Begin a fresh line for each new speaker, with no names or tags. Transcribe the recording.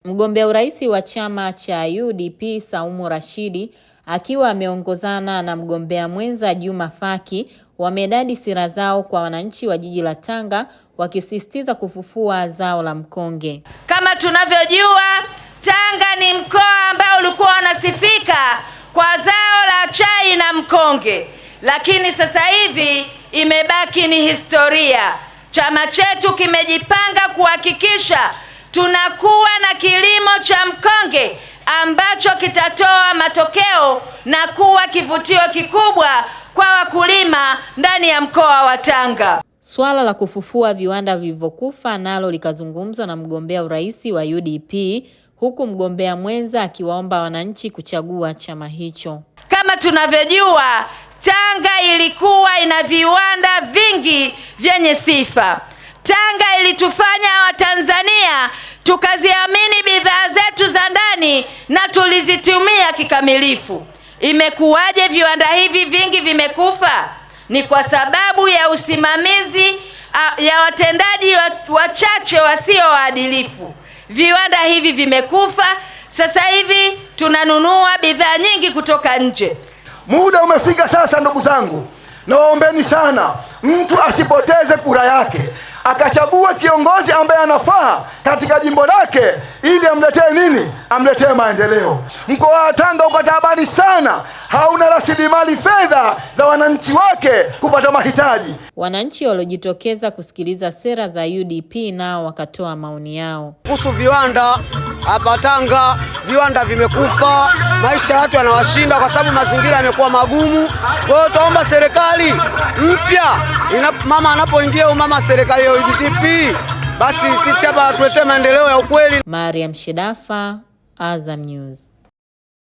Mgombea urais wa chama cha UDP Saumu Rashidi akiwa ameongozana na mgombea mwenza Juma Faki wamedadi sera zao kwa wananchi wa jiji la Tanga, wakisisitiza kufufua zao la mkonge.
Kama tunavyojua, Tanga ni mkoa ambao ulikuwa unasifika kwa zao la chai na mkonge, lakini sasa hivi imebaki ni historia. Chama chetu kimejipanga kuhakikisha tunakuwa na kilimo cha mkonge ambacho kitatoa matokeo na kuwa kivutio kikubwa kwa wakulima ndani ya mkoa wa Tanga.
Swala la kufufua viwanda vilivyokufa nalo likazungumzwa na mgombea urais wa UDP, huku mgombea mwenza akiwaomba wananchi kuchagua chama hicho.
Kama tunavyojua, Tanga ilikuwa ina viwanda vingi vyenye sifa. Tanga ilitufanya Watanzania tukaziamini bidhaa zetu za ndani na tulizitumia kikamilifu. Imekuwaje viwanda hivi vingi vimekufa? Ni kwa sababu ya usimamizi ya watendaji wachache wasio waadilifu. Viwanda hivi vimekufa. Sasa hivi tunanunua bidhaa nyingi kutoka nje.
Muda umefika sasa, ndugu zangu, nawaombeni sana mtu asipoteze kura yake, akachagua kiongozi ambaye anafaa katika jimbo lake ili amletee nini? Amletee maendeleo. Mkoa wa Tanga uko taabani sana, hauna rasilimali fedha za wananchi wake kupata mahitaji.
Wananchi waliojitokeza kusikiliza sera za UDP nao wakatoa maoni yao.
Kuhusu viwanda hapa Tanga, viwanda vimekufa, maisha ya watu yanawashinda kwa sababu mazingira yamekuwa magumu. Kwa hiyo tuomba serikali mpya, mama anapoingia mama serikali ya UDP, basi sisi hapa tuletee maendeleo ya ukweli.
Mariam Shidafa, Azam News.